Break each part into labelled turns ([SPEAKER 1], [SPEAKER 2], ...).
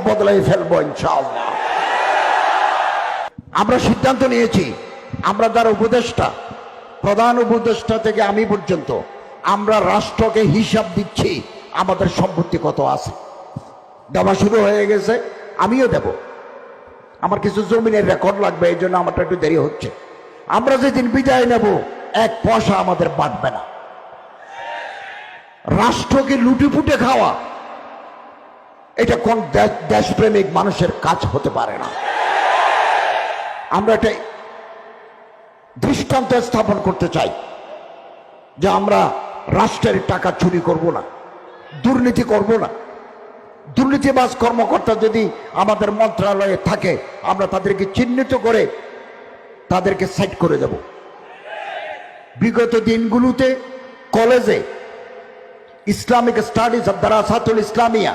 [SPEAKER 1] বদলাই ফেলবো ইনশাআল্লাহ। আমরা সিদ্ধান্ত নিয়েছি, আমরা যারা উপদেষ্টা, প্রধান উপদেষ্টা থেকে আমি পর্যন্ত, আমরা রাষ্ট্রকে হিসাব দিচ্ছি আমাদের সম্পত্তি কত আছে। দেওয়া শুরু হয়ে গেছে, আমিও দেব। আমার কিছু জমিনের রেকর্ড লাগবে, এই জন্য আমারটা একটু দেরি হচ্ছে। আমরা যেদিন বিদায় নেব, এক পয়সা আমাদের বাঁচবে না। রাষ্ট্রকে লুটিপুটে খাওয়া, এটা কোন দেশপ্রেমিক মানুষের কাজ হতে পারে না। আমরা এটা দৃষ্টান্ত স্থাপন করতে চাই যে আমরা রাষ্ট্রের টাকা চুরি করব না, দুর্নীতি করব না। দুর্নীতিবাজ কর্মকর্তা যদি আমাদের মন্ত্রণালয়ে থাকে, আমরা তাদেরকে চিহ্নিত করে তাদেরকে সাইড করে দেব। বিগত দিনগুলোতে কলেজে Islamic studies of Darasatul Islamia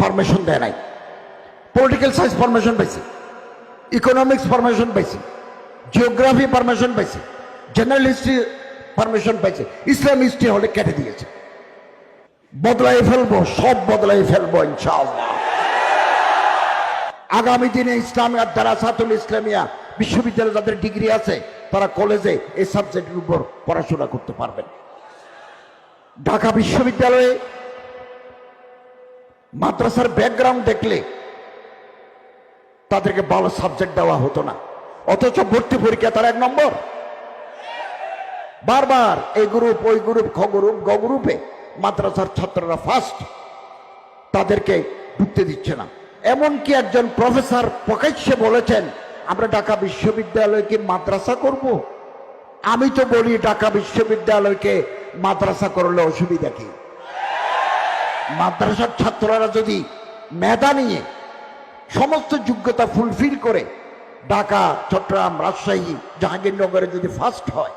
[SPEAKER 1] permission দেয় নাই, পলিটিক্যাল সায়েন্স পারমিশন পাইছে, ইকোনমিক্স পারমিশন পাইছে, জিওগ্রাফি পারমিশন পাইছে, জেনারেল হিস্ট্রি পারমিশন পাইছে, ইসলাম হিস্ট্রি হলে কেটে দিয়েছে। বদলাই ফেলবো, সব বদলাই ফেলবো ইনশাআল্লাহ। আগামী দিনে ইসলামিয়া দারাসাতুল ইসলামিয়া বিশ্ববিদ্যালয়ে যাদের ডিগ্রি আছে, তারা কলেজে এই সাবজেক্টের উপর পড়াশোনা করতে পারবেন। ঢাকা বিশ্ববিদ্যালয়ে মাদ্রাসার ব্যাকগ্রাউন্ড দেখলে তাদেরকে ভালো সাবজেক্ট দেওয়া হতো না, অথচ ভর্তি পরীক্ষা তার 1 নম্বর। বারবার এই গ্রুপ, ওই গ্রুপ, খ গ্রুপ, গ গ্রুপে মাদ্রাসার ছাত্ররা ফার্স্ট, তাদেরকে ঢুকতে দিচ্ছে না। এমনকি একজন প্রফেসর প্রকাশ্যে বলেছেন, আমরা ঢাকা বিশ্ববিদ্যালয়কে মাদ্রাসা করব। আমি তো বলি, ঢাকা বিশ্ববিদ্যালয়কে মাদ্রাসা করলে অসুবিধা কি? মাদ্রাসার ছাত্ররা যদি মেধা নিয়ে সমস্ত যোগ্যতা ফুলফিল করে ঢাকা, চট্টগ্রাম, রাজশাহী, জাহাঙ্গীরনগরে যদি ফার্স্ট হয়,